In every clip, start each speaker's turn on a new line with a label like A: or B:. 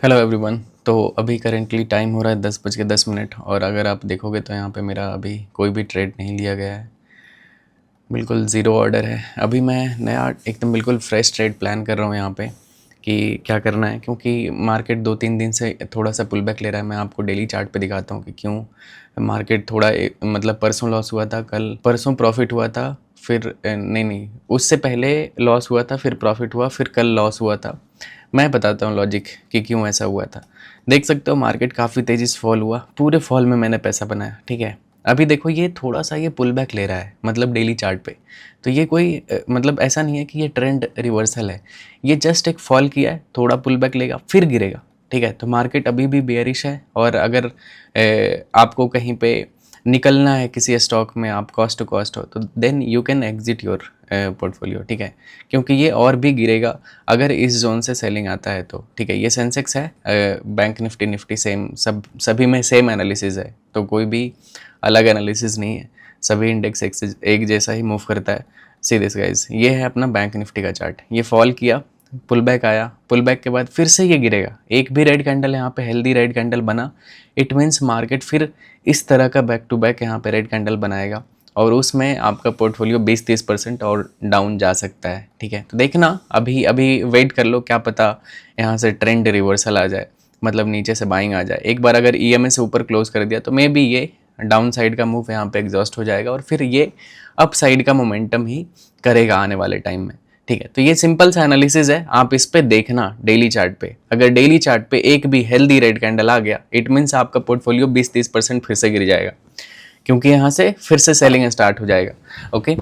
A: Hello everyone. तो अभी currently time हो रहा है 10:10 और अगर आप देखोगे तो यहाँ पे मेरा अभी कोई भी ट्रेड नहीं लिया गया है, बिल्कुल ज़ीरो ऑर्डर है। अभी मैं नया एकदम बिल्कुल फ्रेश ट्रेड प्लान कर रहा हूँ यहाँ पे कि क्या करना है, क्योंकि मार्केट 2-3 दिन से थोड़ा सा पुल बैक ले रहा है। मैं आपको डेली चार्ट पे दिखाता हूँ कि क्यों मार्केट थोड़ा मतलब परसों लॉस हुआ था, कल परसों प्रॉफिट हुआ था, फिर नहीं उससे पहले लॉस हुआ था, फिर प्रॉफिट हुआ, फिर कल लॉस हुआ था। मैं बताता हूँ लॉजिक कि क्यों ऐसा हुआ था। देख सकते हो मार्केट काफ़ी तेज़ी से फॉल हुआ, पूरे फॉल में मैंने पैसा बनाया, ठीक है। अभी देखो ये थोड़ा सा ये पुल बैक ले रहा है, मतलब डेली चार्ट पे। तो ये कोई मतलब ऐसा नहीं है कि ये ट्रेंड रिवर्सल है, ये जस्ट एक फॉल किया है, थोड़ा पुल बैक लेगा फिर गिरेगा, ठीक है। तो मार्केट अभी भी बेयरिश है, और अगर आपको कहीं पे निकलना है किसी स्टॉक में, आप कॉस्ट टू कॉस्ट हो, तो then you can exit your portfolio, ठीक है। क्योंकि ये और भी गिरेगा अगर इस जोन से सेलिंग आता है तो, ठीक है। ये सेंसेक्स है, बैंक निफ्टी सेम, सभी में सेम एनालिसिस है, तो कोई भी अलग एनालिसिस नहीं है, सभी इंडेक्स एक जैसा ही मूव करता है। सी दिस गाइस, ये है अपना बैंक निफ्टी का चार्ट। ये फॉल किया, पुल बैक आया, पुल बैक के बाद फिर से ये गिरेगा। एक भी रेड कैंडल यहाँ पे हेल्दी रेड कैंडल बना, इट मीन्स मार्केट फिर इस तरह का बैक टू बैक यहाँ पे रेड कैंडल बनाएगा, और उसमें आपका पोर्टफोलियो 20-30% और डाउन जा सकता है, ठीक है। तो देखना, अभी अभी वेट कर लो, क्या पता यहाँ से ट्रेंड रिवर्सल आ जाए, मतलब नीचे से बाइंग आ जाए। एक बार अगर ईएमए से ऊपर क्लोज कर दिया तो मे बी ये डाउन साइड का मूव यहाँ पे एग्जॉस्ट हो जाएगा, और फिर ये अप साइड का मोमेंटम ही करेगा आने वाले टाइम में, ठीक है। तो ये सिंपल सा एनालिसिस है, आप इस पे देखना डेली चार्ट पे। अगर डेली चार्ट पे एक भी हेल्दी रेड कैंडल आ गया, इट मीन्स आपका पोर्टफोलियो 20-30% फिर से गिर जाएगा, क्योंकि यहाँ से फिर से सेलिंग स्टार्ट हो जाएगा। ओके,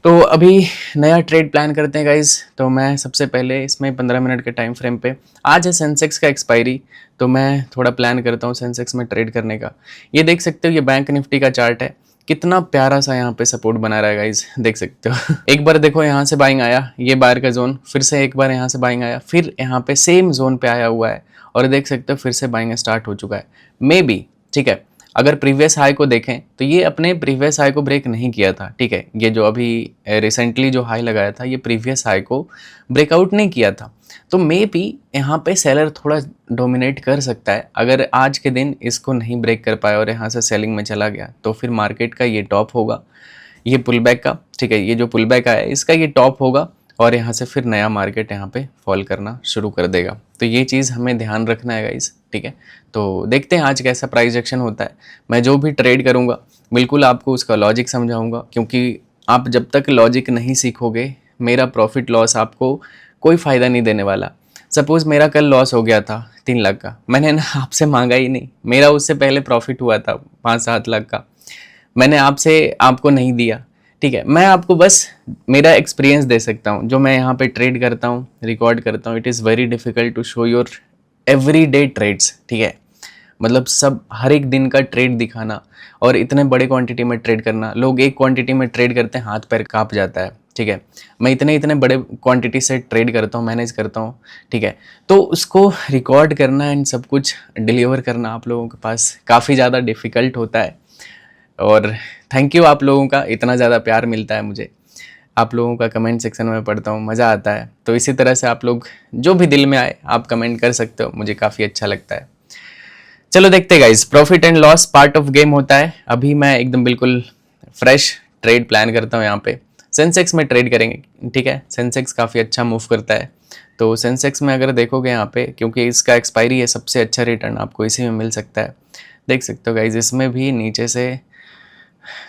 A: तो अभी नया ट्रेड प्लान करते हैं गाइज। तो मैं सबसे पहले इसमें 15 मिनट के टाइम फ्रेम पे, आज है सेंसेक्स का एक्सपायरी, तो मैं थोड़ा प्लान करता हूँ सेंसेक्स में ट्रेड करने का। ये देख सकते हो, ये बैंक निफ्टी का चार्ट है, कितना प्यारा सा यहाँ पे सपोर्ट बना रहा है गाइज, देख सकते हो। एक बार देखो यहाँ से बाइंग आया, ये बायर का जोन, फिर से एक बार यहाँ से बाइंग आया, फिर यहाँ पे सेम जोन पे आया हुआ है, और देख सकते हो फिर से बाइंग स्टार्ट हो चुका है, मे बी, ठीक है। अगर प्रीवियस हाई को देखें तो ये अपने प्रीवियस हाई को ब्रेक नहीं किया था, ठीक है। ये जो अभी रिसेंटली जो हाई लगाया था, ये प्रीवियस हाई को ब्रेकआउट नहीं किया था, तो मे बी यहाँ पे सेलर थोड़ा डोमिनेट कर सकता है। अगर आज के दिन इसको नहीं ब्रेक कर पाया और यहाँ से सेलिंग में चला गया, तो फिर मार्केट का ये टॉप होगा, ये पुल बैक का, ठीक है। ये जो पुल बैक आया इसका ये टॉप होगा, और यहाँ से फिर नया मार्केट यहाँ पे फॉल करना शुरू कर देगा। तो ये चीज़ हमें ध्यान रखना है गाइस, ठीक है। तो देखते हैं आज कैसा प्राइस एक्शन होता है। मैं जो भी ट्रेड करूँगा बिल्कुल आपको उसका लॉजिक समझाऊंगा, क्योंकि आप जब तक लॉजिक नहीं सीखोगे, मेरा प्रॉफिट लॉस आपको कोई फ़ायदा नहीं देने वाला। सपोज़ मेरा कल लॉस हो गया था 3 लाख का, मैंने ना आपसे मांगा ही नहीं, मेरा उससे पहले प्रॉफिट हुआ था 5-7 लाख का, मैंने आपको नहीं दिया, ठीक है। मैं आपको बस मेरा एक्सपीरियंस दे सकता हूँ, जो मैं यहाँ पे ट्रेड करता हूँ, रिकॉर्ड करता हूँ। It is very difficult to show your every day trades, ठीक है। मतलब सब हर एक दिन का ट्रेड दिखाना, और इतने बड़े क्वांटिटी में ट्रेड करना, लोग एक क्वांटिटी में ट्रेड करते हैं, हाथ पैर काँप जाता है, ठीक है। मैं इतने बड़े क्वांटिटी से ट्रेड करता हूँ, मैनेज करता हूँ, ठीक है। तो उसको रिकॉर्ड करना एंड सब कुछ डिलीवर करना आप लोगों के पास काफ़ी ज़्यादा डिफ़िकल्ट होता है। और थैंक यू, आप लोगों का इतना ज़्यादा प्यार मिलता है मुझे, आप लोगों का कमेंट सेक्शन में पढ़ता हूँ, मज़ा आता है। तो इसी तरह से आप लोग जो भी दिल में आए आप कमेंट कर सकते हो, मुझे काफ़ी अच्छा लगता है। चलो देखते हैं guys, profit and loss part of game होता है। अभी मैं एकदम बिल्कुल फ्रेश ट्रेड प्लान करता हूँ। यहाँ पे सेंसेक्स में ट्रेड करेंगे, ठीक है। सेंसेक्स काफ़ी अच्छा मूव करता है, तो सेंसेक्स में अगर देखोगे यहाँ पे, क्योंकि इसका एक्सपायरी है, सबसे अच्छा रिटर्न आपको इसी में मिल सकता है। देख सकते हो गाइज, इसमें भी नीचे से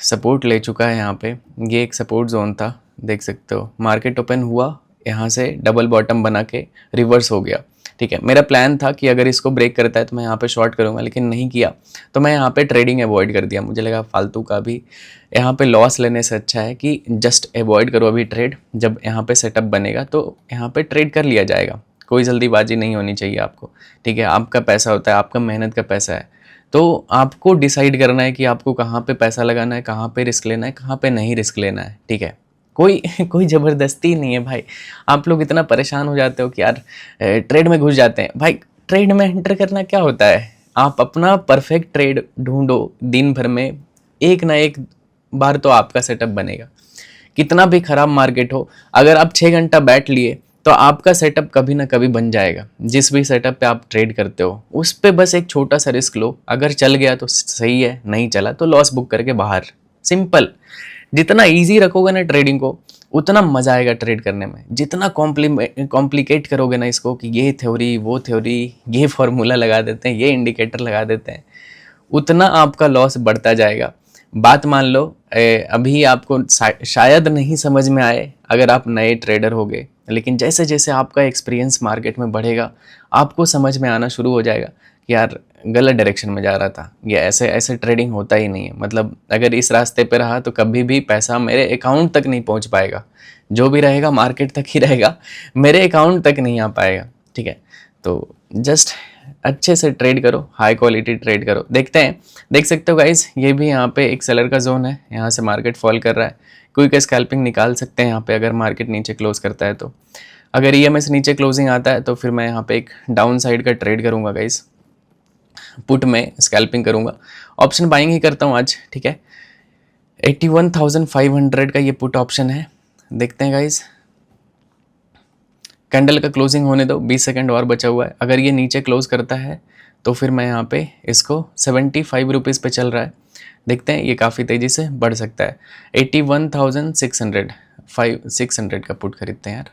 A: सपोर्ट ले चुका है। यहाँ पे ये एक सपोर्ट जोन था, देख सकते हो। मार्केट ओपन हुआ, यहाँ से डबल बॉटम बना के रिवर्स हो गया, ठीक है। मेरा प्लान था कि अगर इसको ब्रेक करता है तो मैं यहाँ पे शॉर्ट करूँगा, लेकिन नहीं किया, तो मैं यहाँ पे ट्रेडिंग अवॉइड कर दिया। मुझे लगा फालतू का भी यहाँ पे लॉस लेने से अच्छा है कि जस्ट अवॉइड करो अभी ट्रेड। जब यहाँ पे सेटअप बनेगा तो यहाँ पे ट्रेड कर लिया जाएगा, कोई जल्दीबाजी नहीं होनी चाहिए आपको, ठीक है। आपका पैसा होता है, आपका मेहनत का पैसा है, तो आपको डिसाइड करना है कि आपको कहाँ पे पैसा लगाना है, कहाँ पे रिस्क लेना है, कहाँ पे नहीं रिस्क लेना है, ठीक है। कोई ज़बरदस्ती नहीं है भाई। आप लोग इतना परेशान हो जाते हो कि यार ट्रेड में घुस जाते हैं। भाई ट्रेड में एंटर करना क्या होता है, आप अपना परफेक्ट ट्रेड ढूंढो, दिन भर में एक ना एक बार तो आपका सेटअप बनेगा। कितना भी खराब मार्केट हो, अगर आप 6 घंटा बैठ लिए तो आपका सेटअप कभी ना कभी बन जाएगा। जिस भी सेटअप पे आप ट्रेड करते हो उस पे बस एक छोटा सा रिस्क लो, अगर चल गया तो सही है, नहीं चला तो लॉस बुक करके बाहर। सिंपल। जितना इजी रखोगे ना ट्रेडिंग को, उतना मजा आएगा ट्रेड करने में। जितना कॉम्प्लिकेट करोगे ना इसको कि ये थ्योरी वो थ्योरी, ये फॉर्मूला लगा देते हैं, ये इंडिकेटर लगा देते हैं, उतना आपका लॉस बढ़ता जाएगा। बात मान लो, अभी आपको शायद नहीं समझ में आए अगर आप नए ट्रेडर होगे, लेकिन जैसे जैसे आपका एक्सपीरियंस मार्केट में बढ़ेगा आपको समझ में आना शुरू हो जाएगा कि यार गलत डायरेक्शन में जा रहा था, ये ऐसे ऐसे ट्रेडिंग होता ही नहीं है। मतलब अगर इस रास्ते पे रहा तो कभी भी पैसा मेरे अकाउंट तक नहीं पहुंच पाएगा, जो भी रहेगा मार्केट तक ही रहेगा, मेरे अकाउंट तक नहीं आ पाएगा। ठीक है, तो जस्ट अच्छे से ट्रेड करो, हाई क्वालिटी ट्रेड करो। देखते हैं, देख सकते हो गाइस, ये भी यहाँ पे एक सेलर का जोन है, यहाँ से मार्केट फॉल कर रहा है। क्विक स्कैल्पिंग निकाल सकते हैं यहाँ पे अगर मार्केट नीचे क्लोज करता है तो। अगर ईएमएस नीचे क्लोजिंग आता है तो फिर मैं यहाँ पे एक डाउन साइड का ट्रेड करूँगा गाइस, पुट में स्कैल्पिंग करूँगा। ऑप्शन बाइंग ही करता हूँ आज। ठीक है, 81,500 का ये पुट ऑप्शन है। देखते हैं गाइस, कैंडल का क्लोजिंग होने दो, 20 सेकंड और बचा हुआ है। अगर ये नीचे क्लोज करता है तो फिर मैं यहाँ पे इसको 75 रुपीज़ पे चल रहा है, देखते हैं ये काफ़ी तेज़ी से बढ़ सकता है। 81,600, 600 का पुट खरीदते हैं यार,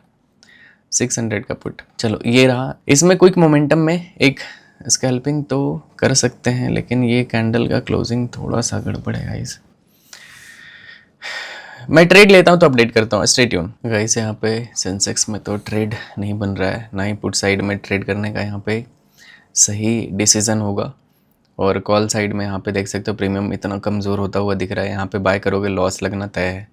A: 600 का पुट। चलो ये रहा, इसमें क्विक मोमेंटम में एक स्कैल्पिंग तो कर सकते हैं, लेकिन ये कैंडल का क्लोजिंग थोड़ा सा गड़बड़ है गाइस। मैं ट्रेड लेता हूँ तो अपडेट करता हूँ, स्टे ट्यून। गाइस यहाँ पे सेंसेक्स में तो ट्रेड नहीं बन रहा है, ना ही पुट साइड में ट्रेड करने का यहाँ पे सही डिसीजन होगा। और कॉल साइड में यहाँ पे देख सकते हो प्रीमियम इतना कमज़ोर होता हुआ दिख रहा है, यहाँ पे बाय करोगे लॉस लगना तय है।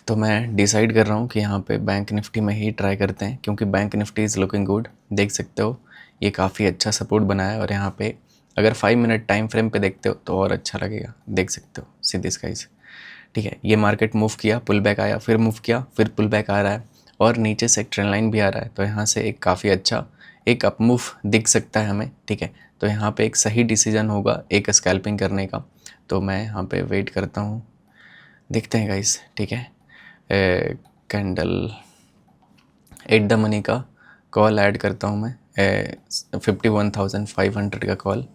A: तो मैं डिसाइड कर रहा हूँ कि यहाँ पे बैंक निफ्टी में ही ट्राई करते हैं, क्योंकि bank Nifty is looking good. देख सकते हो ये काफ़ी अच्छा सपोर्ट बनाया है, और यहाँ पे अगर 5 मिनट टाइम फ्रेम पे देखते हो तो और अच्छा लगेगा। देख सकते हो सीधी स्काइज। ठीक है, ये मार्केट मूव किया, पुल बैक आया, फिर मूव किया, फिर पुल बैक आ रहा है, और नीचे से एक ट्रेंड लाइन भी आ रहा है। तो यहाँ से एक काफ़ी अच्छा एक अप मूव दिख सकता है हमें। ठीक है, तो यहाँ पे एक सही डिसीजन होगा एक स्कैल्पिंग करने का। तो मैं यहाँ पे वेट करता हूँ, देखते हैं गाइस। ठीक है, कैंडल एट द मनी का कॉल ऐड करता हूँ मैं, 51,500 का कॉल।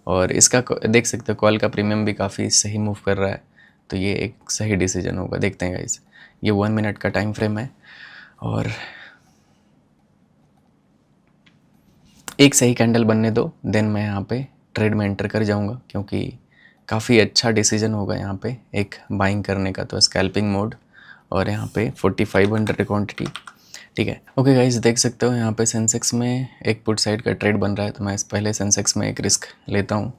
A: और इसका देख सकते हो कॉल का प्रीमियम भी काफ़ी सही मूव कर रहा है, तो ये एक सही डिसीजन होगा। देखते हैं गाइस, ये 1 मिनट का टाइम फ्रेम है, और एक सही कैंडल बनने दो, देन मैं यहाँ पे ट्रेड में एंटर कर जाऊँगा, क्योंकि काफ़ी अच्छा डिसीजन होगा यहाँ पे एक बाइंग करने का। तो स्कैल्पिंग मोड, और यहाँ पे 4500 क्वांटिटी। ठीक है, ओके गाइस, देख सकते हो यहाँ पे सेंसेक्स में एक पुट साइड का ट्रेड बन रहा है। तो मैं इस पहले सेंसेक्स में एक रिस्क लेता हूँ,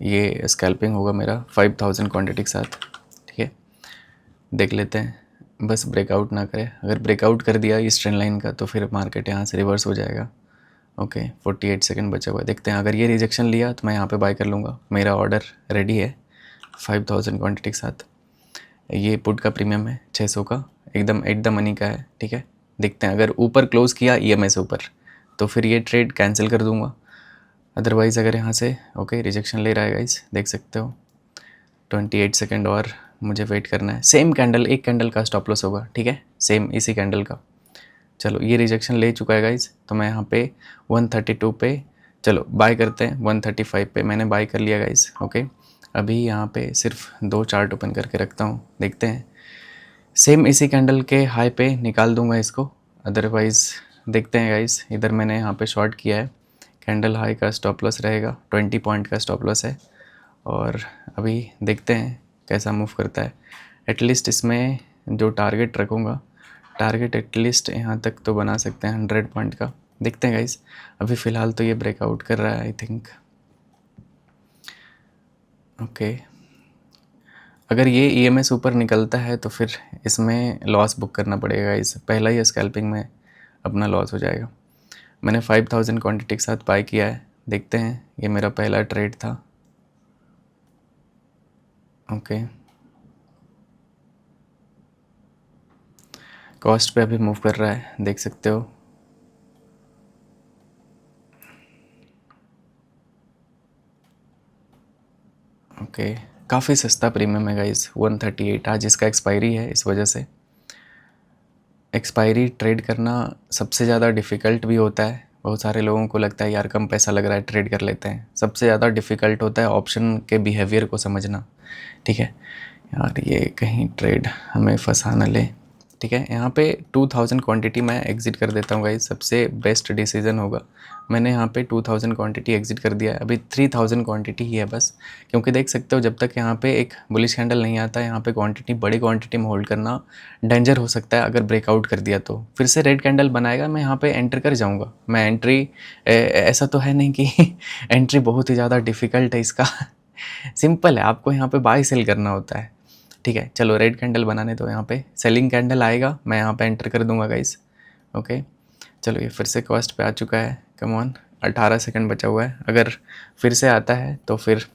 A: ये स्कैल्पिंग होगा मेरा 5000 क्वांटिटी के साथ। ठीक है, देख लेते हैं, बस ब्रेकआउट ना करे। अगर ब्रेकआउट कर दिया इस ट्रेंड लाइन का तो फिर मार्केट यहाँ से रिवर्स हो जाएगा। ओके, 48 सेकंड बचा हुआ है, देखते हैं। अगर ये रिजेक्शन लिया तो मैं यहाँ पे बाय कर लूँगा, मेरा ऑर्डर रेडी है 5000 क्वांटिटी के साथ। ये पुट का प्रीमियम है 600 का, एकदम एट द मनी का है। ठीक है, देखते हैं, अगर ऊपर क्लोज़ किया ईएमएस ऊपर तो फिर ये ट्रेड कैंसिल कर दूंगा। अदरवाइज़ अगर यहाँ से ओके रिजेक्शन ले रहा है गाइस, देख सकते हो 28 सेकंड और मुझे वेट करना है। सेम कैंडल, एक कैंडल का स्टॉप लॉस होगा। ठीक है, सेम इसी कैंडल का। चलो ये रिजेक्शन ले चुका है गाइस, तो मैं यहाँ पे 132 पे चलो बाय करते हैं। 135 पे मैंने बाय कर लिया गाइस। ओके, अभी यहाँ पे सिर्फ 2 चार्ट ओपन करके रखता हूँ, देखते हैं। सेम इसी कैंडल के हाई पे निकाल दूंगा इसको, अदरवाइज़ देखते हैं गाइस। इधर मैंने यहाँ पे शॉर्ट किया है, कैंडल हाई का स्टॉप लॉस रहेगा, 20 पॉइंट का स्टॉप लॉस है। और अभी देखते हैं कैसा मूव करता है। एटलीस्ट इसमें जो टारगेट रखूँगा, टारगेट एटलीस्ट यहाँ तक तो बना सकते हैं 100 पॉइंट का। देखते हैं गाइस, अभी फ़िलहाल तो ये ब्रेकआउट कर रहा है आई थिंक। ओके, अगर ये ईएमएस ऊपर निकलता है तो फिर इसमें लॉस बुक करना पड़ेगा। इस पहला ही स्कैल्पिंग में अपना लॉस हो जाएगा। मैंने 5000 क्वांटिटी के साथ बाय किया है, देखते हैं। ये मेरा पहला ट्रेड था। ओके, कॉस्ट पे अभी मूव कर रहा है, देख सकते हो। ओके, काफ़ी सस्ता प्रीमियम है गाइस, 138। आज इसका एक्सपायरी है, इस वजह से एक्सपायरी ट्रेड करना सबसे ज़्यादा डिफ़िकल्ट भी होता है। बहुत सारे लोगों को लगता है यार कम पैसा लग रहा है, ट्रेड कर लेते हैं। सबसे ज़्यादा डिफ़िकल्ट होता है ऑप्शन के बिहेवियर को समझना, ठीक है। यार ये कहीं ट्रेड हमें फंसा न ले, ठीक है। यहाँ पे 2000 क्वांटिटी मैं एग्ज़िट कर देता हूँ गाइस, सबसे बेस्ट डिसीजन होगा। मैंने यहाँ पे 2000 क्वांटिटी एग्ज़िट कर दिया है, अभी 3000 क्वांटिटी ही है बस, क्योंकि देख सकते हो जब तक यहाँ पे एक बुलिश कैंडल नहीं आता, यहाँ पे क्वांटिटी बड़ी क्वांटिटी में होल्ड करना डेंजर हो सकता है। अगर ब्रेकआउट कर दिया तो फिर से रेड कैंडल बनाएगा, मैं यहाँ पे एंटर कर जाऊँगा। मैं एंट्री ऐसा तो है नहीं कि एंट्री बहुत ही ज़्यादा डिफ़िकल्ट है इसका सिंपल है, आपको यहाँ पे बाय सेल करना होता है, ठीक है। चलो रेड कैंडल बनाने दो, यहाँ पे सेलिंग कैंडल आएगा, मैं यहाँ पे एंटर कर दूंगा गाइस। ओके, चलो ये फिर से कॉस्ट पे आ चुका है, कम ऑन, 18 सेकंड बचा हुआ है। अगर फिर से आता है तो फिर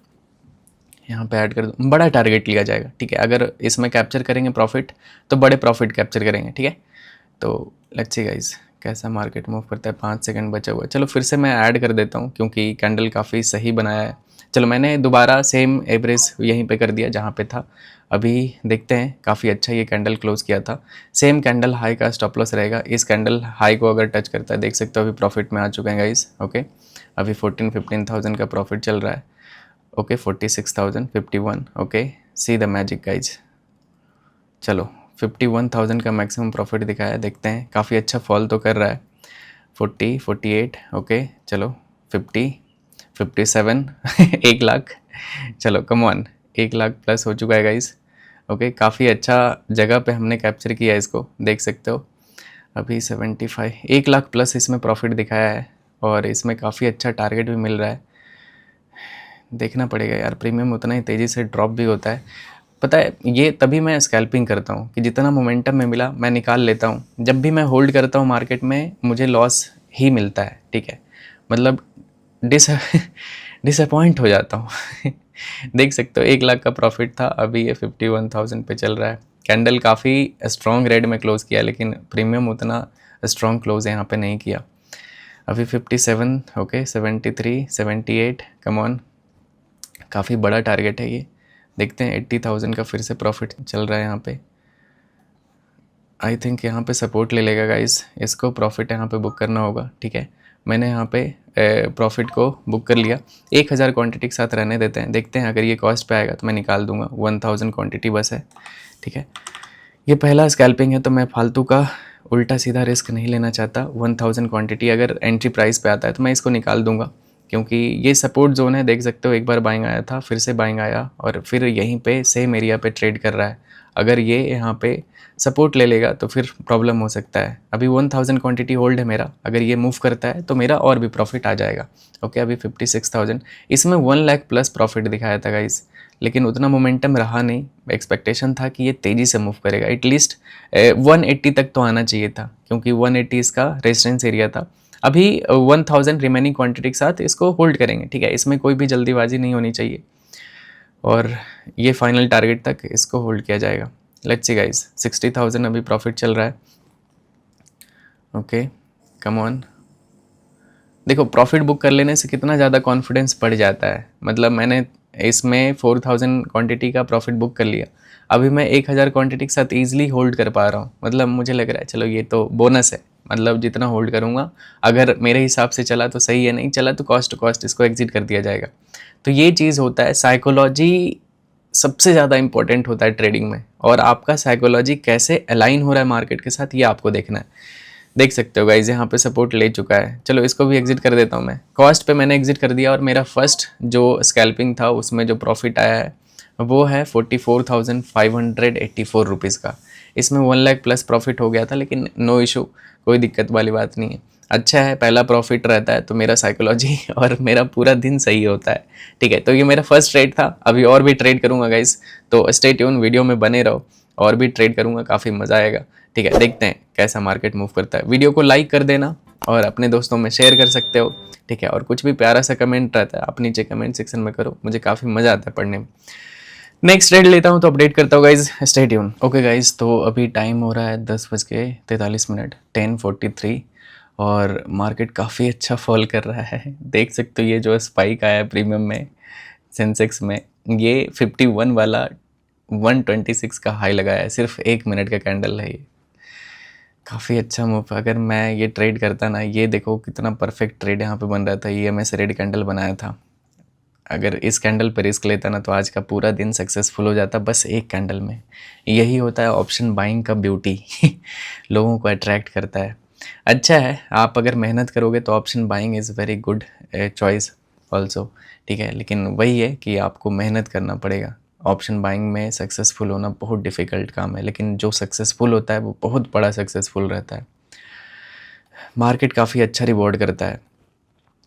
A: यहाँ पे ऐड कर दूँ, बड़ा टारगेट लिया जाएगा, ठीक है। अगर इसमें कैप्चर करेंगे प्रॉफिट तो बड़े प्रॉफिट कैप्चर करेंगे, ठीक है। तो लेट्स सी गाइस कैसा मार्केट मूव करता है, 5 सेकंड बचा हुआ है। चलो फिर से मैं ऐड कर देता हूँ क्योंकि कैंडल काफ़ी सही बनाया है। चलो मैंने दोबारा सेम एवरेज यहीं पे कर दिया जहाँ पे था। अभी देखते हैं, काफ़ी अच्छा ये कैंडल क्लोज किया था। सेम कैंडल हाई का स्टॉप लॉस रहेगा, इस कैंडल हाई को अगर टच करता है, देख सकते हो अभी प्रॉफिट में आ चुके हैं गाइस। ओके, अभी 14-15,000 का प्रॉफिट चल रहा है। Okay, 46,000, 51। Okay, see the magic guys. चलो 51,000 का मैक्सिमम प्रॉफिट दिखाया है, देखते हैं। काफ़ी अच्छा फॉल तो कर रहा है, 40, 48। ओके, चलो 50, 57 1 लाख। चलो कम ऑन, 1 लाख प्लस हो चुका है गाइस। ओके, काफ़ी अच्छा जगह पे हमने कैप्चर किया है इसको, देख सकते हो। अभी 75, 1 लाख प्लस इसमें प्रॉफिट दिखाया है और इसमें काफ़ी अच्छा टारगेट भी मिल रहा है। देखना पड़ेगा यार, प्रीमियम उतना ही तेज़ी से ड्रॉप भी होता है। पता है, ये तभी मैं स्कैल्पिंग करता हूँ कि जितना मोमेंटम में मिला मैं निकाल लेता हूँ। जब भी मैं होल्ड करता हूँ मार्केट में मुझे लॉस ही मिलता है, ठीक है। मतलब डिसअपॉइंट हो जाता हूँ देख सकते हो 1 लाख का प्रॉफिट था, अभी ये 51,000 पे चल रहा है। कैंडल काफ़ी स्ट्रॉन्ग रेड में क्लोज़ किया, लेकिन प्रीमियम उतना स्ट्रॉन्ग क्लोज यहाँ पे नहीं किया। अभी 57, ओके, 73, 78, कम ऑन, काफ़ी बड़ा टारगेट है ये। देखते हैं 80,000 का फिर से प्रॉफिट चल रहा है यहाँ पे। आई थिंक यहाँ पे सपोर्ट ले लेगा गाइस, इसको प्रॉफिट यहाँ पे बुक करना होगा, ठीक है। मैंने यहाँ पे प्रॉफिट को बुक कर लिया। 1000 क्वांटिटी के साथ रहने देते हैं, देखते हैं अगर ये कॉस्ट पे आएगा तो मैं निकाल दूंगा। 1000 क्वांटिटी बस है, ठीक है। ये पहला स्कैल्पिंग है तो मैं फालतू का उल्टा सीधा रिस्क नहीं लेना चाहता। 1000 क्वांटिटी अगर एंट्री प्राइस पे आता है तो मैं इसको निकाल दूंगा, क्योंकि ये सपोर्ट जोन है। देख सकते हो एक बार बाइंग आया था, फिर से बाइंग आया और फिर यहीं पे सेम एरिया पे ट्रेड कर रहा है। अगर ये यहाँ पे सपोर्ट ले लेगा तो फिर प्रॉब्लम हो सकता है। अभी 1000 क्वांटिटी होल्ड है मेरा, अगर ये मूव करता है तो मेरा और भी प्रॉफिट आ जाएगा। ओके, अभी 56,000, इसमें 1 लाख प्लस प्रॉफिट दिखाया था गाइस, लेकिन उतना मोमेंटम रहा नहीं। एक्सपेक्टेशन था कि ये तेज़ी से मूव करेगा, एटलीस्ट 180 तक तो आना चाहिए था, क्योंकि 180 इसका रेजिस्टेंस एरिया था। अभी 1000 रिमेनिंग क्वांटिटी के साथ इसको होल्ड करेंगे, ठीक है। इसमें कोई भी जल्दीबाजी नहीं होनी चाहिए और ये फाइनल टारगेट तक इसको होल्ड किया जाएगा। लेट्स सी गाइस, 60,000 अभी प्रॉफिट चल रहा है। Okay, come on. देखो प्रॉफिट बुक कर लेने से कितना ज़्यादा कॉन्फिडेंस बढ़ जाता है। मतलब मैंने इसमें 4000 क्वांटिटी का प्रॉफिट बुक कर लिया, अभी मैं 1000 क्वांटिटी के साथ ईजिली होल्ड कर पा रहा हूँ। मतलब मुझे लग रहा है चलो ये तो बोनस है, मतलब जितना होल्ड करूँगा अगर मेरे हिसाब से चला तो सही है, नहीं चला तो कॉस्ट टू कॉस्ट इसको एग्जिट कर दिया जाएगा। तो ये चीज़ होता है, साइकोलॉजी सबसे ज़्यादा इंपॉर्टेंट होता है ट्रेडिंग में, और आपका साइकोलॉजी कैसे अलाइन हो रहा है मार्केट के साथ ये आपको देखना है। देख सकते हो गाइज यहाँ पे सपोर्ट ले चुका है, चलो इसको भी एग्जिट कर देता हूँ मैं। कॉस्ट पे मैंने एग्जिट कर दिया और मेरा फर्स्ट जो स्कैल्पिंग था उसमें जो प्रॉफिट आया है वो है 44,584 रुपीज़ का। इसमें 1 लाख प्लस प्रॉफिट हो गया था, लेकिन नो इशू, कोई दिक्कत वाली बात नहीं है। अच्छा है, पहला प्रॉफिट रहता है तो मेरा साइकोलॉजी और मेरा पूरा दिन सही होता है, ठीक है। तो ये मेरा फर्स्ट ट्रेड था, अभी और भी ट्रेड करूँगा गाइस, तो स्टे ट्यून, वीडियो में बने रहो, और भी ट्रेड करूँगा, काफ़ी मज़ा आएगा, ठीक है। देखते हैं कैसा मार्केट मूव करता है। वीडियो को लाइक कर देना और अपने दोस्तों में शेयर कर सकते हो, ठीक है। और कुछ भी प्यारा सा कमेंट रहता है आप नीचे कमेंट सेक्शन में करो, मुझे काफ़ी मज़ा आता है पढ़ने में। नेक्स्ट ट्रेड लेता हूँ तो अपडेट करता हूँ guys, stay tune. Okay guys, तो अभी टाइम हो रहा है 10:43, 10:43, और मार्केट काफ़ी अच्छा फॉल कर रहा है। देख सकते हो ये जो स्पाइक आया है प्रीमियम में, सेंसेक्स में, ये 51 वाला 126 का हाई लगाया है, सिर्फ 1 मिनट का कैंडल है ये। काफ़ी अच्छा मूव। अगर मैं ये ट्रेड करता ना, ये देखो कितना परफेक्ट ट्रेड यहाँ पे बन रहा था। ये EMS रेड कैंडल बनाया था, अगर इस कैंडल पे रिस्क लेता ना तो आज का पूरा दिन सक्सेसफुल हो जाता बस एक कैंडल में। यही होता है ऑप्शन बाइंग का ब्यूटी लोगों को अट्रैक्ट करता है। अच्छा है, आप अगर मेहनत करोगे तो option buying is very good choice also, ठीक है। लेकिन वही है कि आपको मेहनत करना पड़ेगा। ऑप्शन बाइंग में सक्सेसफुल होना बहुत डिफ़िकल्ट काम है, लेकिन जो सक्सेसफुल होता है वो बहुत बड़ा सक्सेसफुल रहता है। मार्केट काफ़ी अच्छा रिवॉर्ड करता है।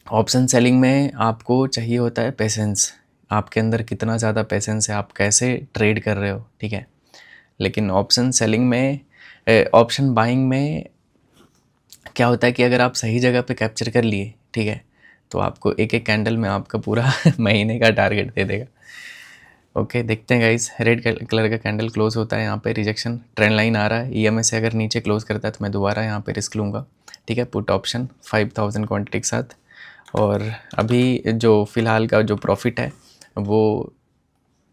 A: ऑप्शन सेलिंग में आपको चाहिए होता है पेशेंस। आपके अंदर कितना ज़्यादा पेशेंस है, आप कैसे ट्रेड कर रहे हो, ठीक है। लेकिन ऑप्शन सेलिंग में ऑप्शन बाइंग में क्या होता है कि अगर आप सही जगह पे कैप्चर कर लिए, ठीक है, तो आपको एक एक कैंडल में आपका पूरा महीने का टारगेट दे देगा। ओके, देखते हैं गाइस। रेड कलर का कैंडल क्लोज होता है, यहाँ पे रिजेक्शन ट्रेंड लाइन आ रहा है। EMS से अगर नीचे क्लोज करता है तो मैं दोबारा यहाँ पे रिस्क लूँगा, ठीक है। पुट ऑप्शन 5000 क्वांटिटी के साथ। और अभी जो फ़िलहाल का जो प्रॉफिट है वो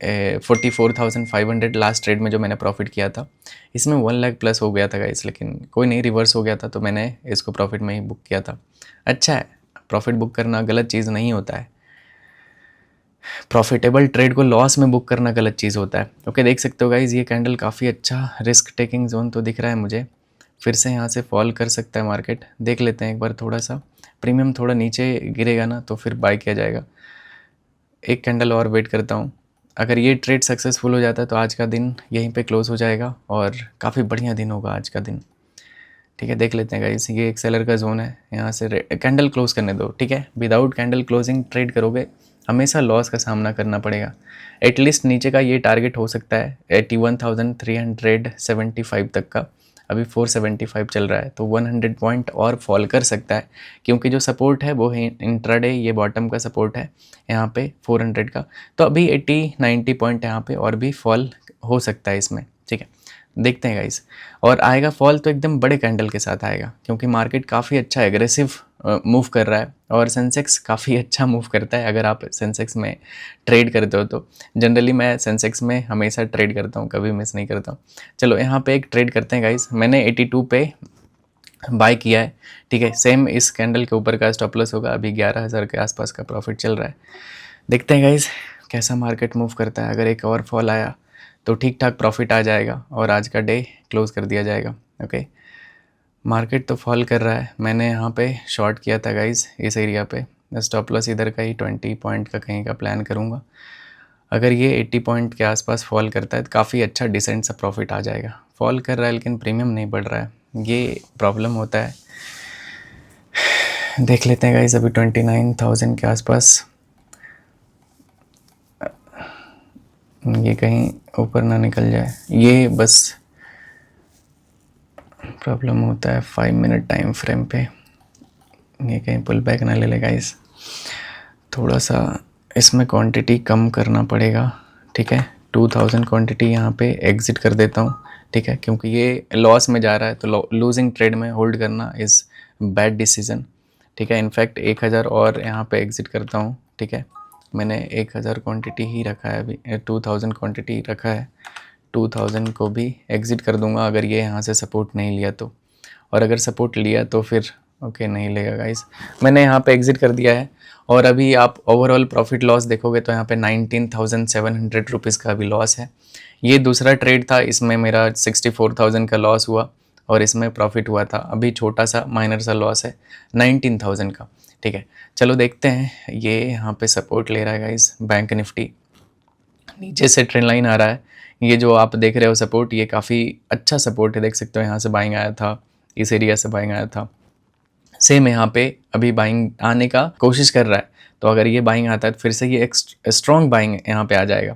A: 44,500 लास्ट ट्रेड में जो मैंने प्रॉफिट किया था, इसमें 1 लाख प्लस हो गया था गाइस, लेकिन कोई नहीं, रिवर्स हो गया था तो मैंने इसको प्रॉफिट में ही बुक किया था। अच्छा है, प्रॉफिट बुक करना गलत चीज़ नहीं होता है। प्रॉफिटेबल ट्रेड को लॉस में बुक करना गलत चीज़ होता है। ओके, देख सकते हो गाइस, ये कैंडल काफ़ी अच्छा रिस्क टेकिंग जोन तो दिख रहा है मुझे। फिर से यहाँ से फॉल कर सकता है मार्केट, देख लेते हैं एक बार। थोड़ा सा प्रीमियम थोड़ा नीचे गिरेगा ना तो फिर बाय किया जाएगा। एक कैंडल और वेट करता हूँ। अगर ये ट्रेड सक्सेसफुल हो जाता है तो आज का दिन यहीं पे क्लोज हो जाएगा और काफ़ी बढ़िया दिन होगा आज का दिन, ठीक है। देख लेते हैं गाइस, ये एक सेलर का जोन है, यहाँ से कैंडल क्लोज करने दो, ठीक है। विदाउट कैंडल क्लोजिंग ट्रेड करोगे हमेशा लॉस का सामना करना पड़ेगा। एटलीस्ट नीचे का ये टारगेट हो सकता है 81,375 तक का। अभी 475 चल रहा है तो 100 पॉइंट और फॉल कर सकता है, क्योंकि जो सपोर्ट है वो है इंट्राडे, ये बॉटम का सपोर्ट है यहाँ पे 400 का। तो अभी 80-90 पॉइंट यहाँ पे और भी फॉल हो सकता है इसमें, ठीक है। देखते हैं गाइस, और आएगा फॉल तो एकदम बड़े कैंडल के साथ आएगा, क्योंकि मार्केट काफ़ी अच्छा एग्रेसिव मूव कर रहा है और सेंसेक्स काफ़ी अच्छा मूव करता है। अगर आप सेंसेक्स में ट्रेड करते हो तो जनरली मैं सेंसेक्स में हमेशा ट्रेड करता हूँ, कभी मिस नहीं करता हूँ। चलो यहाँ पे एक ट्रेड करते हैं गाइस। मैंने 82 पे बाय किया है, ठीक है। सेम इस कैंडल के ऊपर का स्टॉप लॉस होगा। अभी 11,000 के आसपास का प्रॉफिट चल रहा है। देखते हैं गाइस कैसा मार्केट मूव करता है। अगर एक और फॉल आया तो ठीक ठाक प्रॉफिट आ जाएगा और आज का डे क्लोज कर दिया जाएगा। ओके, मार्केट तो फॉल कर रहा है। मैंने यहाँ पे शॉर्ट किया था गाइस इस एरिया पे। स्टॉप लॉस इधर का ही 20 पॉइंट का कहीं का प्लान करूँगा। अगर ये 80 पॉइंट के आसपास फॉल करता है तो काफ़ी अच्छा डिसेंट सा प्रॉफिट आ जाएगा। फॉल कर रहा है लेकिन प्रीमियम नहीं बढ़ रहा है, ये प्रॉब्लम होता है। देख लेते हैं गाइस, अभी 29,000 के आसपास ये कहीं ऊपर ना निकल जाए, ये बस प्रॉब्लम होता है 5 मिनट टाइम फ्रेम पे। ये कहीं पुल बैक ना ले ले गाइस, थोड़ा सा इसमें क्वांटिटी कम करना पड़ेगा, ठीक है। 2000 क्वांटिटी यहाँ पे एग्जिट कर देता हूँ, ठीक है, क्योंकि ये लॉस में जा रहा है तो लूजिंग ट्रेड में होल्ड करना इज़ बैड डिसीजन, ठीक है। इनफैक्ट 1000 और यहाँ पे एग्जिट करता हूँ, ठीक है। मैंने 1000 क्वांटिटी ही रखा है, अभी 2000 क्वांटिटी रखा है। 2000 को भी एग्ज़िट कर दूंगा अगर ये यहाँ से सपोर्ट नहीं लिया तो, और अगर सपोर्ट लिया तो फिर ओके नहीं लेगा गाइस। मैंने यहाँ पे एग्ज़िट कर दिया है और अभी आप ओवरऑल प्रॉफिट लॉस देखोगे तो यहाँ पे 19,700 रुपीज़ का अभी लॉस है। ये दूसरा ट्रेड था, इसमें मेरा 64,000 का लॉस हुआ और इसमें प्रॉफिट हुआ था। अभी छोटा सा माइनर सा लॉस है 19,000 का, ठीक है। चलो देखते हैं, ये यहाँ पे सपोर्ट ले रहा है गाइस बैंक निफ्टी। नीचे से ट्रेंड लाइन आ रहा है, ये जो आप देख रहे हो सपोर्ट, ये काफ़ी अच्छा सपोर्ट है। देख सकते हो यहाँ से बाइंग आया था, इस एरिया से बाइंग आया था। सेम यहाँ पे अभी बाइंग आने का कोशिश कर रहा है, तो अगर ये बाइंग आता है तो फिर से ये एक स्ट्रॉन्ग बाइंग यहाँ पे आ जाएगा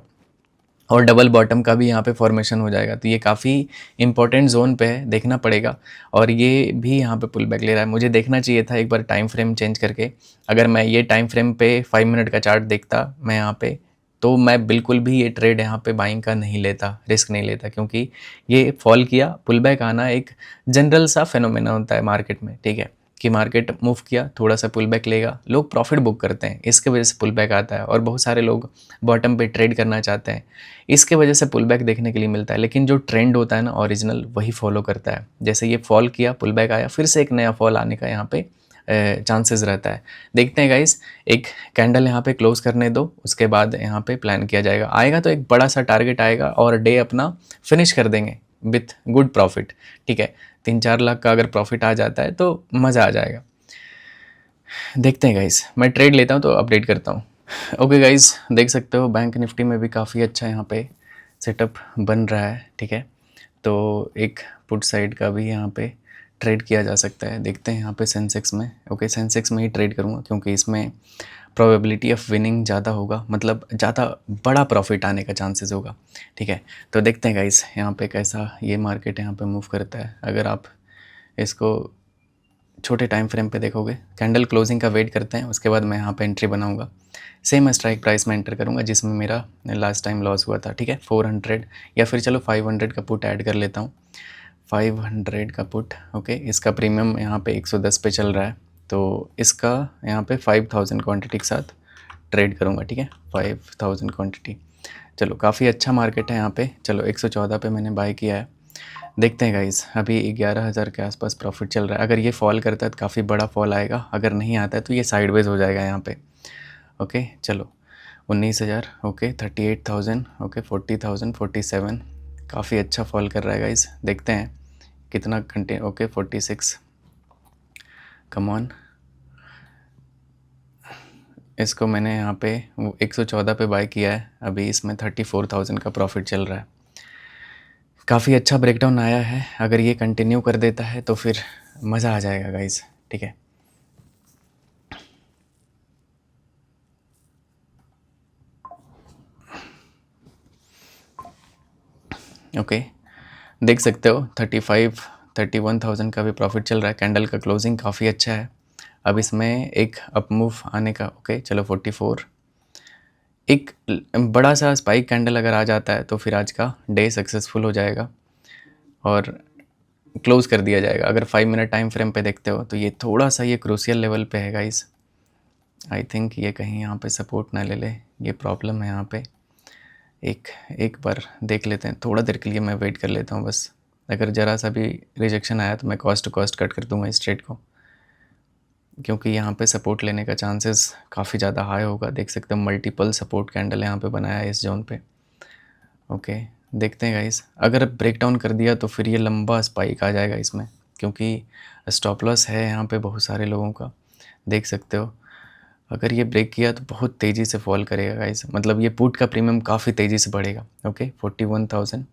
A: और डबल बॉटम का भी यहाँ पे फॉर्मेशन हो जाएगा। तो ये काफ़ी इंपॉर्टेंट जोन पे है, देखना पड़ेगा। और ये भी यहाँ पे पुल बैक ले रहा है, मुझे देखना चाहिए था एक बार टाइम फ्रेम चेंज करके। अगर मैं ये टाइम फ्रेम पे 5 मिनट का चार्ट देखता मैं यहाँ पे, तो मैं बिल्कुल भी ये ट्रेड यहाँ पे बाइंग का नहीं लेता, रिस्क नहीं लेता, क्योंकि ये फॉल किया, पुल बैक आना एक जनरल सा फेनोमेना होता है मार्केट में, ठीक है। कि मार्केट मूव किया, थोड़ा सा पुल बैक लेगा, लोग प्रॉफिट बुक करते हैं, इसके वजह से पुल बैक आता है। और बहुत सारे लोग बॉटम पे ट्रेड करना चाहते हैं, इसके वजह से पुल बैक देखने के लिए मिलता है। लेकिन जो ट्रेंड होता है ना ओरिजिनल, वही फॉलो करता है। जैसे ये फॉल किया, पुल बैक आया, फिर से एक नया फॉल आने का यहाँ पे चांसेस रहता है। देखते हैं गाइस, एक कैंडल यहाँ पे क्लोज करने दो, उसके बाद यहाँ पे प्लान किया जाएगा। आएगा तो एक बड़ा सा टारगेट आएगा और डे अपना फिनिश कर देंगे विथ गुड प्रॉफिट। ठीक है, 3-4 लाख का अगर प्रॉफिट आ जाता है तो मज़ा आ जाएगा। देखते हैं गाइस, मैं ट्रेड लेता हूँ तो अपडेट करता हूँ। ओके गाइस, देख सकते हो बैंक निफ्टी में भी काफ़ी अच्छा यहाँ पे सेटअप बन रहा है। ठीक है, तो एक पुट साइड का भी यहाँ पे ट्रेड किया जा सकता है। देखते हैं यहाँ पे सेंसेक्स में। ओके, सेंसेक्स में ही ट्रेड करूँगा क्योंकि इसमें प्रोबेबिलिटी ऑफ विनिंग ज़्यादा होगा, मतलब ज़्यादा बड़ा प्रॉफिट आने का चांसेस होगा। ठीक है, तो देखते हैं गाइस यहाँ पे कैसा ये मार्केट यहाँ पे मूव करता है। अगर आप इसको छोटे टाइम फ्रेम पे देखोगे, कैंडल क्लोजिंग का वेट करते हैं, उसके बाद मैं यहाँ पे एंट्री बनाऊँगा। सेम स्ट्राइक प्राइस में एंटर करूँगा जिसमें मेरा लास्ट टाइम लॉस हुआ था। ठीक है, 400 या फिर चलो 500 का पुट ऐड कर लेता हूँ। 500 का पुट। ओके, इसका प्रीमियम यहाँ पे 110 पे चल रहा है, तो इसका यहाँ पे 5000 क्वांटिटी के साथ ट्रेड करूँगा। ठीक है, 5000 क्वांटिटी। चलो, काफ़ी अच्छा मार्केट है यहाँ पे। चलो, 114 पे मैंने बाय किया है। देखते हैं गाइस, अभी 11,000 के आसपास प्रॉफिट चल रहा है। अगर ये फॉल करता है तो काफ़ी बड़ा फॉल आएगा, अगर नहीं आता है तो ये साइडवेज हो जाएगा यहाँ पे। ओके, चलो 19,000। ओके, 38,000। ओके, 40,000, 47। काफ़ी अच्छा फॉल कर रहा है गाइस। देखते हैं कितना कंटिन्यू। ओके, 46। कम ऑन, इसको मैंने यहाँ पे 114 पे बाय किया है। अभी इसमें 34,000 का प्रॉफिट चल रहा है। काफ़ी अच्छा ब्रेकडाउन आया है, अगर ये कंटिन्यू कर देता है तो फिर मज़ा आ जाएगा गाइस। ठीक है, ओके, देख सकते हो 31,000 का भी प्रॉफिट चल रहा है। कैंडल का क्लोजिंग काफ़ी अच्छा है। अब इसमें एक अप मूव आने का। ओके, चलो 44। एक बड़ा सा स्पाइक कैंडल अगर आ जाता है तो फिर आज का डे सक्सेसफुल हो जाएगा और क्लोज़ कर दिया जाएगा। अगर 5 मिनट टाइम फ्रेम पे देखते हो तो ये थोड़ा सा ये क्रूशियल लेवल पे है गाइस। आई थिंक ये कहीं यहाँ पे सपोर्ट ना ले ले, ये प्रॉब्लम है यहाँ पे। एक बार देख लेते हैं, थोड़ा देर के लिए मैं वेट कर लेता हूँ बस। अगर ज़रा सा भी रिजेक्शन आया तो मैं कॉस्ट टू कॉस्ट कट कर दूँगा इस ट्रेड को, क्योंकि यहाँ पे सपोर्ट लेने का चांसेस काफ़ी ज़्यादा हाई होगा। देख सकते हो मल्टीपल सपोर्ट कैंडल यहाँ पे बनाया है इस जोन पे। ओके, देखते हैं गाइस, अगर ब्रेक डाउन कर दिया तो फिर ये लंबा स्पाइक आ जाएगा इसमें, क्योंकि स्टॉप लॉस है यहाँ पे बहुत सारे लोगों का। देख सकते हो अगर ये ब्रेक किया तो बहुत तेज़ी से फॉल करेगा गाइस, मतलब ये पुट का प्रीमियम काफ़ी तेज़ी से बढ़ेगा। ओके, 41,000।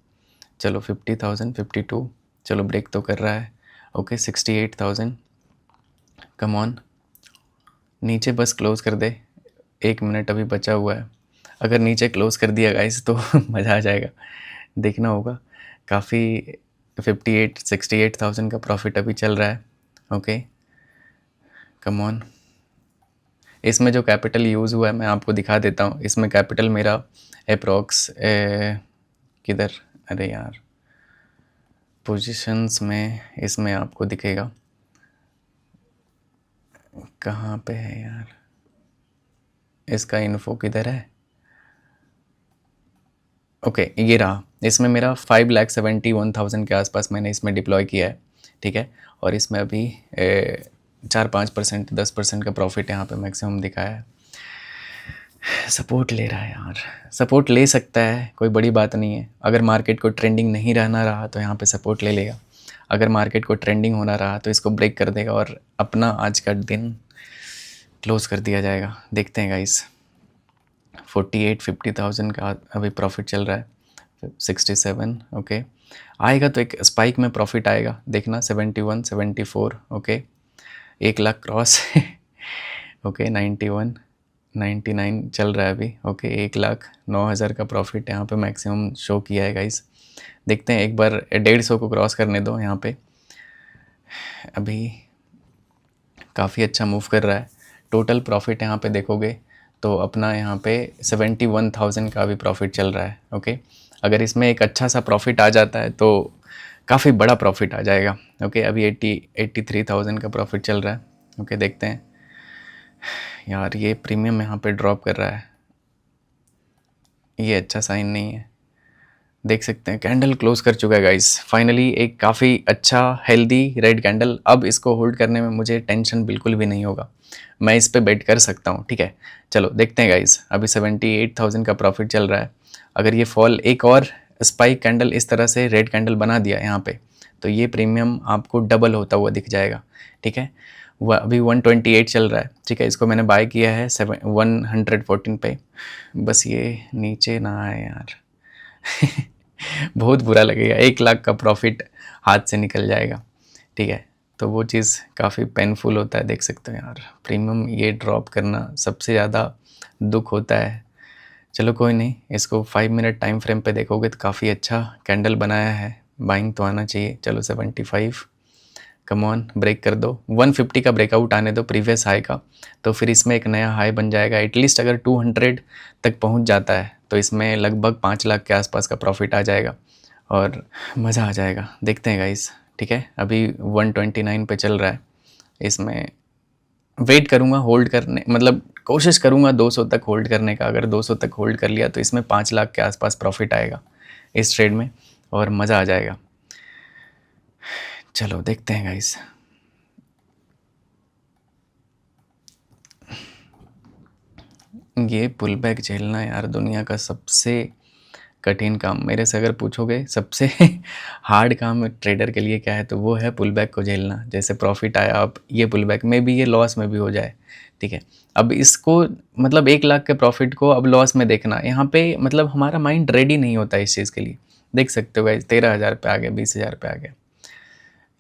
A: चलो 50,000, 52। चलो, ब्रेक तो कर रहा है। ओके, 68,000। कम ऑन, नीचे बस क्लोज़ कर दे, 1 मिनट अभी बचा हुआ है। अगर नीचे क्लोज़ कर दिया गाइस तो मज़ा आ जाएगा। देखना होगा, काफ़ी 68,000 का प्रॉफिट अभी चल रहा है। ओके, कम ऑन, इसमें जो कैपिटल यूज़ हुआ है मैं आपको दिखा देता हूँ। इसमें कैपिटल मेरा अप्रॉक्स किधर, अरे यार, पोजीशंस में इसमें आपको दिखेगा, कहाँ पे है यार, इसका इन्फो किधर है। ओके, ये रहा। इसमें मेरा 5,71,000 के आसपास मैंने इसमें डिप्लॉय किया है। ठीक है, और इसमें अभी 4-5%, 10% का प्रॉफिट यहाँ पे मैक्सिमम दिखाया है। सपोर्ट ले रहा है यार, सपोर्ट ले सकता है, कोई बड़ी बात नहीं है। अगर मार्केट को ट्रेंडिंग नहीं रहना रहा तो यहाँ पे सपोर्ट ले लेगा। अगर मार्केट को ट्रेंडिंग होना रहा तो इसको ब्रेक कर देगा और अपना आज का दिन क्लोज कर दिया जाएगा। देखते हैं गाइस, 48-50,000 का अभी प्रॉफिट चल रहा है। 67। ओके, आएगा तो एक स्पाइक में प्रॉफिट आएगा, देखना। 71, 74। Okay, 1 lakh cross. ओके, 91, 99 चल रहा है अभी। ओके, 1,09,000 का प्रॉफिट यहाँ पे मैक्सिमम शो किया है गाइस। देखते हैं, एक बार 150 को क्रॉस करने दो यहाँ पे। अभी काफ़ी अच्छा मूव कर रहा है। टोटल प्रॉफिट यहाँ पे देखोगे तो अपना यहाँ पे 71,000 का भी प्रॉफिट चल रहा है। ओके, अगर इसमें एक अच्छा सा प्रॉफिट आ जाता है तो काफ़ी बड़ा प्रॉफिट आ जाएगा। ओके, अभी 83,000 का प्रॉफिट चल रहा है। ओके, देखते हैं। यार ये प्रीमियम यहाँ पे ड्रॉप कर रहा है, ये अच्छा साइन नहीं है। देख सकते हैं कैंडल क्लोज कर चुका है गाइस, फाइनली एक काफ़ी अच्छा हेल्दी रेड कैंडल। अब इसको होल्ड करने में मुझे टेंशन बिल्कुल भी नहीं होगा, मैं इस पे बेट कर सकता हूँ। ठीक है, चलो देखते हैं गाइस। अभी 78,000 का प्रॉफिट चल रहा है। अगर ये फॉल एक और स्पाइक कैंडल इस तरह से रेड कैंडल बना दिया यहाँ पे, तो ये प्रीमियम आपको डबल होता हुआ दिख जाएगा। ठीक है, वह अभी 128 चल रहा है। ठीक है, इसको मैंने बाय किया है 114 पे। बस ये नीचे ना आए यार बहुत बुरा लगेगा, 1 लाख का प्रॉफिट हाथ से निकल जाएगा। ठीक है, तो वो चीज़ काफ़ी पेनफुल होता है। देख सकते हो यार, प्रीमियम ये ड्रॉप करना सबसे ज़्यादा दुख होता है। चलो कोई नहीं, इसको 5 मिनट टाइम फ्रेम पे देखोगे तो काफ़ी अच्छा कैंडल बनाया है, बाइंग तो आना चाहिए। चलो 75, कम ऑन, ब्रेक कर दो। 150 का ब्रेकआउट आने दो प्रीवियस हाई का, तो फिर इसमें एक नया हाई बन जाएगा। एटलीस्ट अगर 200 तक पहुंच जाता है तो इसमें लगभग 5 लाख के आसपास का प्रॉफिट आ जाएगा और मज़ा आ जाएगा। देखते हैं गाइस। ठीक है, अभी 129 पे चल रहा है। इसमें वेट करूँगा होल्ड करने, मतलब कोशिश करूँगा 200 तक होल्ड करने का। अगर 200 तक होल्ड कर लिया तो इसमें 5 लाख के आसपास प्रॉफिट आएगा इस ट्रेड में और मज़ा आ जाएगा। चलो देखते हैं गाइस। ये पुल बैक झेलना यार दुनिया का सबसे कठिन काम। मेरे से अगर पूछोगे सबसे हार्ड काम ट्रेडर के लिए क्या है, तो वो है पुल बैक को झेलना। जैसे प्रॉफिट आया, अब ये पुल बैक में भी, ये लॉस में भी हो जाए। ठीक है, अब इसको मतलब 1 लाख के प्रॉफिट को अब लॉस में देखना, यहाँ पे मतलब हमारा माइंड रेडी नहीं होता इस चीज़ के लिए। देख सकते हो गाइस, 13,000 पे आ गया, 20,000 पे आ गया।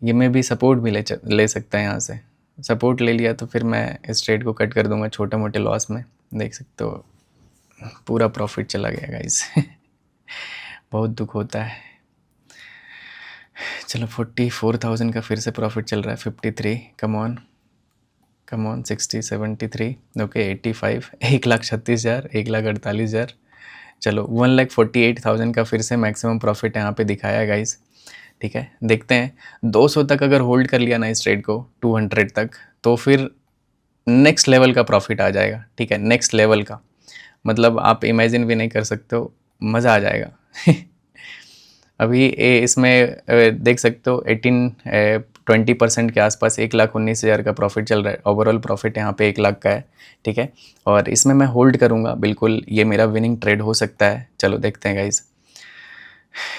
A: ये मैं भी सपोर्ट भी ले सकता है यहाँ से। सपोर्ट ले लिया तो फिर मैं इस ट्रेड को कट कर दूंगा छोटे मोटे लॉस में। देख सकते हो पूरा प्रॉफिट चला गया गाइस बहुत दुख होता है। चलो 44,000 का फिर से प्रॉफिट चल रहा है। 53, come on come on, 60, 73, okay 85, 1,36,000, 1,48,000। चलो 1,48,000 का फिर से मैक्सिमम प्रॉफिट यहाँ पे दिखाया गाइस। ठीक है, देखते हैं 200 तक अगर होल्ड कर लिया ना इस ट्रेड को, 200 तक, तो फिर नेक्स्ट लेवल का प्रॉफिट आ जाएगा। ठीक है, नेक्स्ट लेवल का मतलब आप इमेजिन भी नहीं कर सकते हो, मज़ा आ जाएगा अभी इसमें देख सकते हो 20% के आसपास 1,19,000 का प्रॉफिट चल रहा है। ओवरऑल प्रॉफिट यहाँ पे 1 लाख का है। ठीक है, और इसमें मैं होल्ड करूँगा बिल्कुल, ये मेरा विनिंग ट्रेड हो सकता है। चलो देखते हैं गाइज।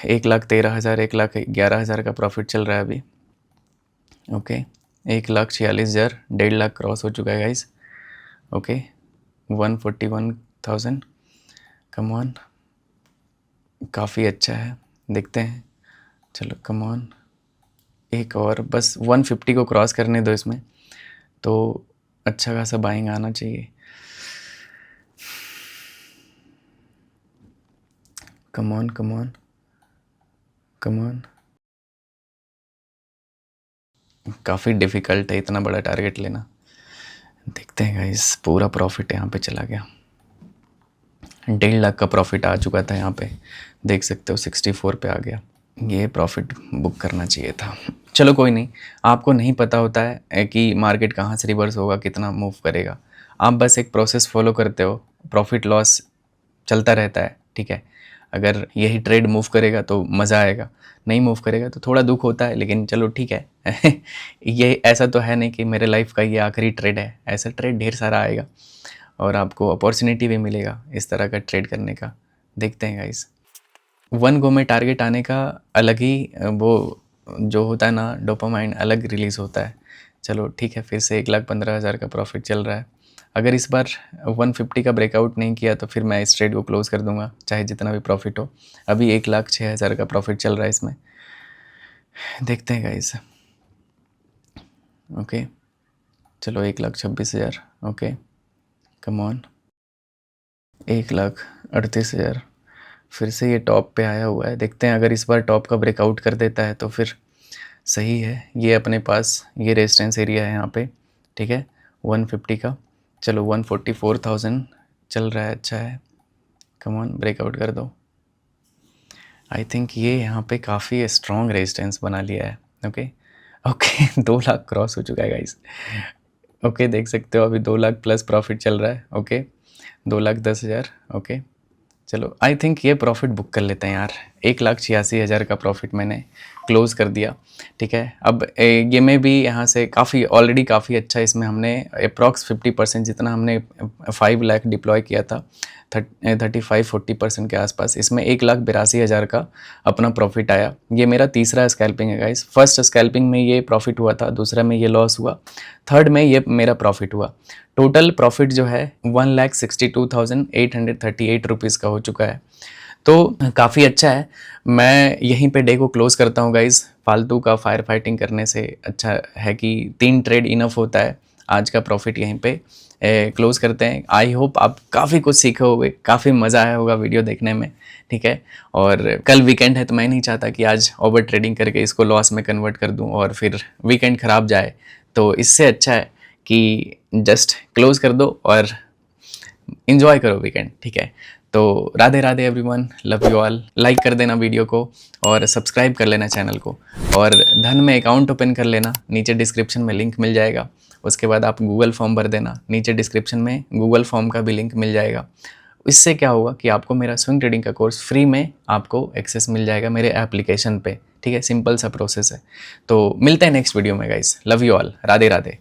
A: 1,13,000, 1,11,000 का प्रॉफिट चल रहा है अभी। ओके, 1,46,000, 1.5 लाख क्रॉस हो चुका है गाइज। ओके, 141,000, कम ऑन, काफ़ी अच्छा है, देखते हैं। चलो कम ऑन, एक और बस 150 को क्रॉस करने दो इसमें, तो अच्छा खासा बाइंग आना चाहिए। Come on come on come on, काफ़ी डिफ़िकल्ट है इतना बड़ा टारगेट लेना। देखते हैं गाइस, पूरा प्रॉफिट यहाँ पे चला गया। 1.5 लाख का प्रॉफिट आ चुका था यहाँ पे, देख सकते हो 64 पे आ गया। ये प्रॉफिट बुक करना चाहिए था। चलो कोई नहीं, आपको नहीं पता होता है कि मार्केट कहाँ से रिवर्स होगा, कितना मूव करेगा। आप बस एक प्रोसेस फॉलो करते हो, प्रॉफिट लॉस चलता रहता है। ठीक है, अगर यही ट्रेड मूव करेगा तो मज़ा आएगा, नहीं मूव करेगा तो थोड़ा दुख होता है, लेकिन चलो ठीक है ये ऐसा तो है नहीं कि मेरे लाइफ का ये आखिरी ट्रेड है। ऐसा ट्रेड ढेर सारा आएगा और आपको अपॉर्चुनिटी भी मिलेगा इस तरह का ट्रेड करने का। देखते हैं गाइस, वन गो में टारगेट आने का अलग ही वो जो होता है ना, डोपामाइन अलग रिलीज़ होता है। चलो ठीक है, फिर से 1,15,000 का प्रॉफिट चल रहा है। अगर इस बार 150 का ब्रेकआउट नहीं किया तो फिर मैं इस ट्रेड को क्लोज़ कर दूंगा, चाहे जितना भी प्रॉफिट हो। अभी 1,06,000 का प्रॉफिट चल रहा है इसमें। देखते हैं गाइस। ओके, चलो 1,26,000, ओके, कम ऑन, 1,38,000। फिर से ये टॉप पे आया हुआ है, देखते हैं अगर इस बार टॉप का ब्रेकआउट कर देता है तो फिर सही है। ये अपने पास ये रेजिस्टेंस एरिया है यहाँ पे। ठीक है, 150 का। चलो 144,000 चल रहा है, अच्छा है। कम ऑन, ब्रेकआउट कर दो। आई थिंक ये यहाँ पे काफ़ी स्ट्रॉन्ग रेजिस्टेंस बना लिया है। ओके ओके 2 लाख क्रॉस हो चुका है गाइस। ओके देख सकते हो अभी 2 लाख प्लस प्रॉफिट चल रहा है। ओके 2,10,000। ओके चलो आई थिंक ये प्रॉफिट बुक कर लेते हैं यार। 1,86,000 का प्रॉफिट मैंने क्लोज़ कर दिया। ठीक है, अब ये में भी यहाँ से काफ़ी ऑलरेडी काफ़ी अच्छा इसमें हमने अप्रॉक्स 50% जितना हमने 5 लाख डिप्लॉय किया था 35-40% के आसपास, इसमें 1,82,000 का अपना प्रॉफिट आया। ये मेरा तीसरा स्कैल्पिंग है गाइस। फर्स्ट स्कैल्पिंग में ये प्रॉफिट हुआ था, दूसरा में ये लॉस हुआ, थर्ड में ये मेरा प्रॉफिट हुआ। टोटल प्रॉफिट जो है 1,62,838 रुपीज़ का हो चुका है, तो काफ़ी अच्छा है। मैं यहीं पे डे को क्लोज़ करता हूँ गाइज़। फालतू का फायर फाइटिंग करने से अच्छा है कि 3 ट्रेड इनफ होता है। आज का प्रॉफिट यहीं पे क्लोज़ करते हैं। आई होप आप काफ़ी कुछ सीखे होगे, काफ़ी मज़ा आया होगा वीडियो देखने में। ठीक है, और कल वीकेंड है तो मैं नहीं चाहता कि आज ओवर ट्रेडिंग करके इसको लॉस में कन्वर्ट कर दूँ और फिर वीकेंड ख़राब जाए। तो इससे अच्छा है कि जस्ट क्लोज़ कर दो और इंजॉय करो वीकेंड। ठीक है, तो Radhe Radhe everyone, love you all. Like कर देना वीडियो को और सब्सक्राइब कर लेना चैनल को, और धन में अकाउंट ओपन कर लेना, नीचे डिस्क्रिप्शन में लिंक मिल जाएगा। उसके बाद आप गूगल फॉर्म भर देना, नीचे डिस्क्रिप्शन में गूगल फॉर्म का भी लिंक मिल जाएगा। इससे क्या होगा कि आपको मेरा स्विंग ट्रेडिंग का कोर्स फ्री में आपको एक्सेस मिल जाएगा मेरे एप्लीकेशन पे। ठीक है, सिंपल सा प्रोसेस है। तो मिलते हैं नेक्स्ट वीडियो में guys. Love you all, Radhe Radhe.